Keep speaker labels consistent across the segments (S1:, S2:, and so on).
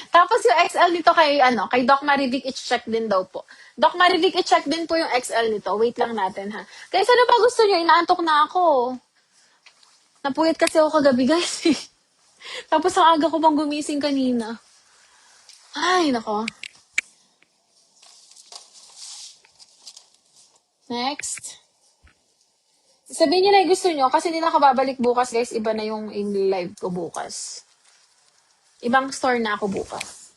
S1: Tapos yung XL nito kay Doc Marivic, i-check din daw po. Doc Marivic, i-check din po yung XL nito. Wait lang natin, ha. Guys, ano ba gusto nyo? Inaantok na ako. Napuyat kasi ako kagabi, guys. Tapos ang aga ko pang gumising kanina. Ay, nako. Next. Sabihin nyo na yung gusto nyo kasi hindi na ako babalik bukas, guys. Iba na yung in live ko bukas. Ibang store na ako bukas.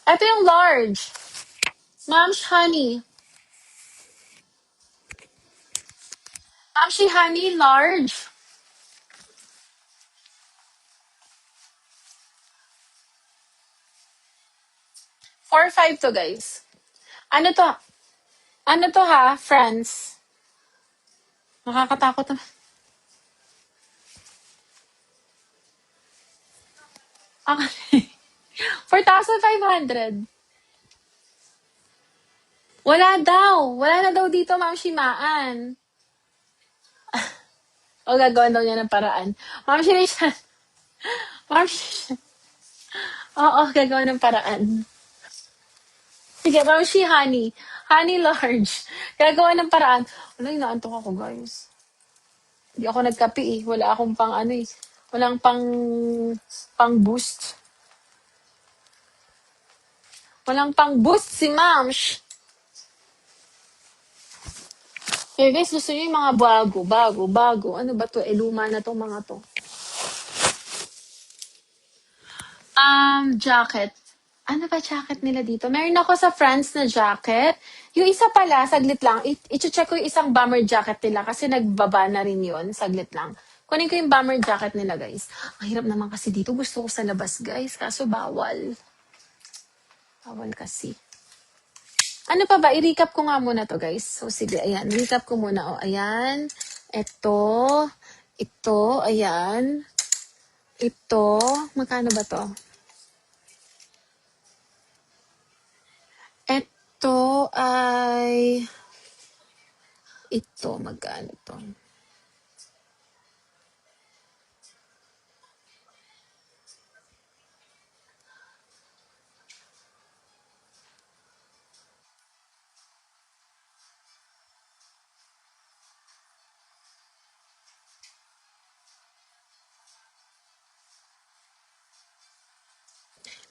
S1: Ito yung large. Mom's Honey. Mom's Honey, large. $4.5 to, guys. Ano to? Ano to, ha, friends? Nakakatakot naman. Okay. 4,500. Wala daw. Wala na daw dito, Ma'am Shimaan. O, gagawin daw niya ng paraan. Ma'am Shirishan. Ma'am Shirishan. Oo, gagawin ng paraan. Sige, Ma'am Shi, honey. Honey large. Gagawa ng paraan. Wala, inaantok ako, guys. Hindi ako nagkape eh. Wala akong pang ano eh. Walang pang boost. Walang pang boost si Ma'am. Okay, guys, gusto niyo yung mga bago. Ano ba to? Luma na to mga to. Jacket. Ano ba jacket nila dito? Meron ako sa France na jacket. Yung isa pala, saglit lang, i-check ko yung isang bomber jacket nila kasi nagbaba na rin yun. Saglit lang. Kunin ko yung bomber jacket nila, guys. Ang hirap naman kasi dito. Gusto ko sa labas, guys. Kaso bawal. Bawal kasi. Ano pa ba? I-recap ko nga muna to, guys. So, sige, ayan. Recap ko muna. O, ayan. Ito. Ayan. Ito. Magkano ba to? Ito ay... Ito, magkano to?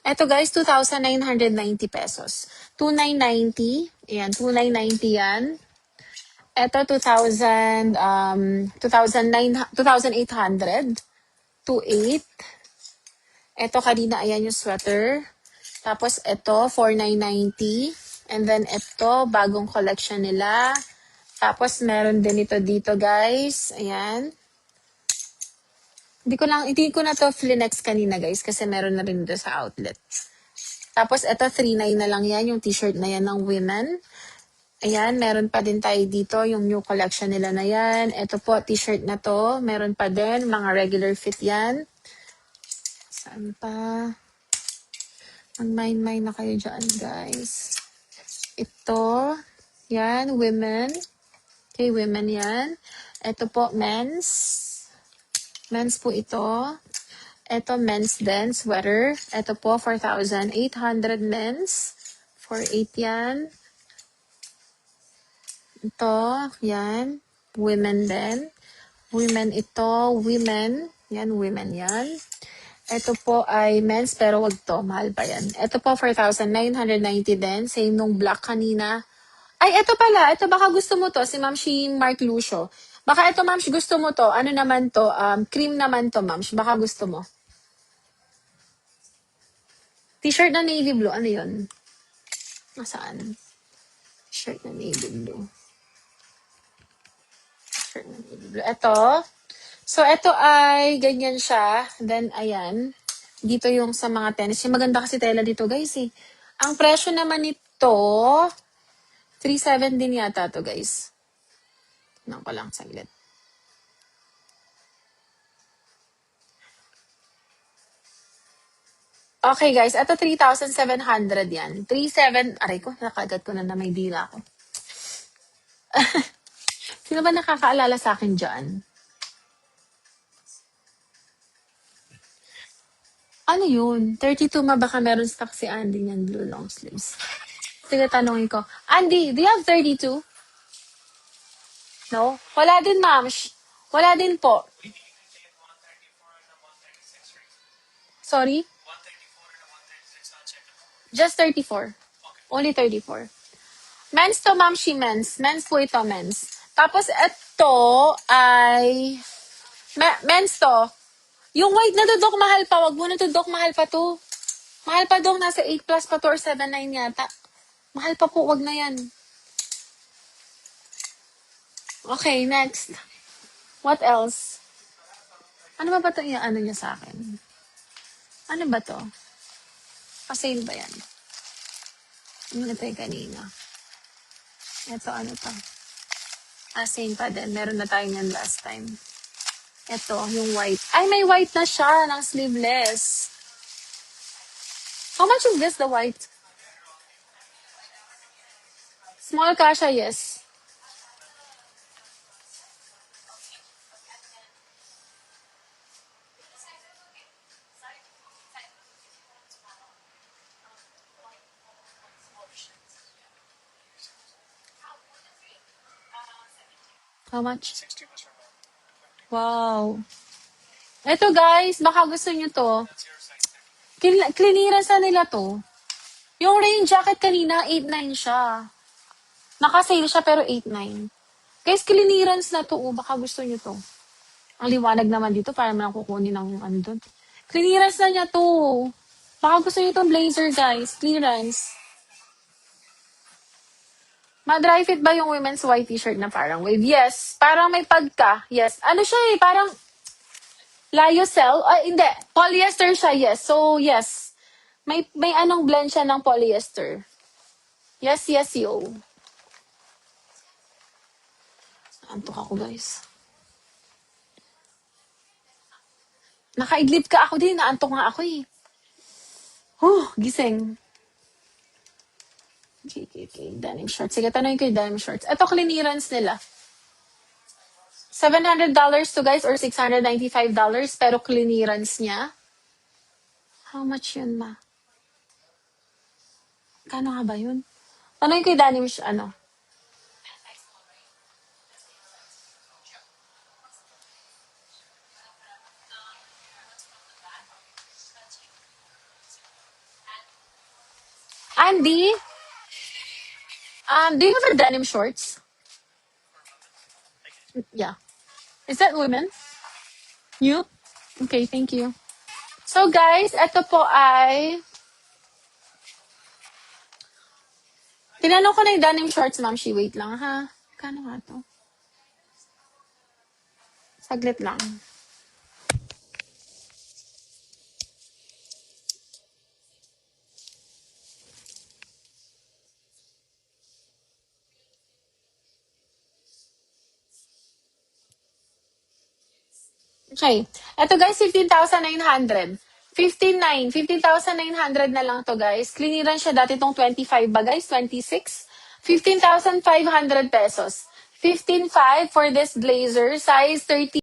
S1: Ito guys, 2,990 pesos. 2,990. Ayan, 2,990 yan. Ito, 2,800. 2,800. Ito, kanina, ayan yung sweater. Tapos, ito, 4,990. And then, ito, bagong collection nila. Tapos, meron din ito dito, guys. Ayan. Hindi ko na to flinex kanina, guys, kasi meron na rin dito sa outlet. Tapos, ito, 3,900 na lang yan, yung t-shirt na yan ng women. Ayan, meron pa din tayo dito, yung new collection nila na yan. Ito po, t-shirt na to, meron pa din, mga regular fit yan. Saan pa? Mag-mine na kayo dyan, guys. Ito, yan, women. Okay, women yan. Ito po, men's. Men's po ito. Ito, men's din, sweater. Ito po, 4,800 men's. 4,800 yan. Ito, yan. Women din. Women ito, women. Yan, women yan. Ito po ay men's, pero wag to. Mahal pa yan. Ito po, 4,990 din. Same nung black kanina. Ay, ito pala. Ito baka gusto mo to. Si Ma'am Shi Mark Lucio. Baka ito, Ma'am, gusto mo to. Ano naman to? Cream naman to, Ma'am. Baka gusto mo. T-shirt na navy blue. Ano yun? Nasaan? T-shirt na navy blue. T-shirt na navy blue. Ito. So, ito ay ganyan siya. Then, ayan. Dito yung sa mga tennis. Yung maganda kasi tela dito, guys, eh. Ang presyo naman nito, 3,700 din yata to, guys. Tignan ko lang saglit. Okay, guys. Ito, 3,700 yan. 3,700. Aray ko, nakagat ko na may dila ko. Sino ba nakakaalala sa akin dyan? Ano yun? 32 baka meron stock si Andy niyan, blue long sleeves. Sige, tanongin ko. Andy, do you have 32? No? Wala din, ma'am. Wala din po. Sorry? Just 34. Only 34. Men's to, ma'am, she men's. Men's po ito, men's. Tapos, ito ay... men's to. Yung white na tudok, mahal pa. Wag mo na tudok, mahal pa to. Mahal pa dong, nasa 8 plus pa to or 7.9 yata. Mahal pa po, wag na yan. Okay, next. What else? Ano ba ito yung ano niya sa akin? Ano ba to? Pa-sale ba yan? Ano ito yung kanina? Ito, ano to? Same pa din. Meron na tayo yan last time. Ito, yung white. Ay, may white na siya ng sleeveless. How much is this, the white? Small kasha, yes. How much? Wow. Ito guys, baka gusto nyo to. Clearance na nila to. Yung rain jacket kanina, 8.9 siya. Naka-sale siya pero 8.9. Guys, clearance na to. Baka gusto nyo to. Ang liwanag naman dito para man kukunin ng ano doon. Clearance na niya to. Baka gusto nyo itong blazer guys. Clearance. Ma-dry fit ba yung women's white t-shirt na parang wave? Yes. Parang may pagka. Yes. Ano siya eh? Parang lyocell? Hindi. Polyester siya, yes. So, yes. May anong blend siya ng polyester. Yes, yes, yo. Antok ako, guys. Nakaidlip ka ako din. Naantok nga ako eh. Gising. Okay. Denim shorts. Sige, tanongin ko yung denim shorts. Ito, clearance nila. $700 to guys or $695 pero clearance niya. How much yun, ma? Kano nga ba yun? Tanongin ko yung denim ano. Andy? Do you have a denim shorts? Yeah. Is that women? You? Okay, thank you. So guys, ito po ay... Tinanong ko na yung denim shorts, ma'am. Wait lang, ha? Kano nga to? Saglit lang. Okay. Ito guys, 15,900. 15,900 na lang to guys. Clearance siya dati tong 25 ba guys? 26? 15,500 pesos. 15,500 for this blazer. Size 30.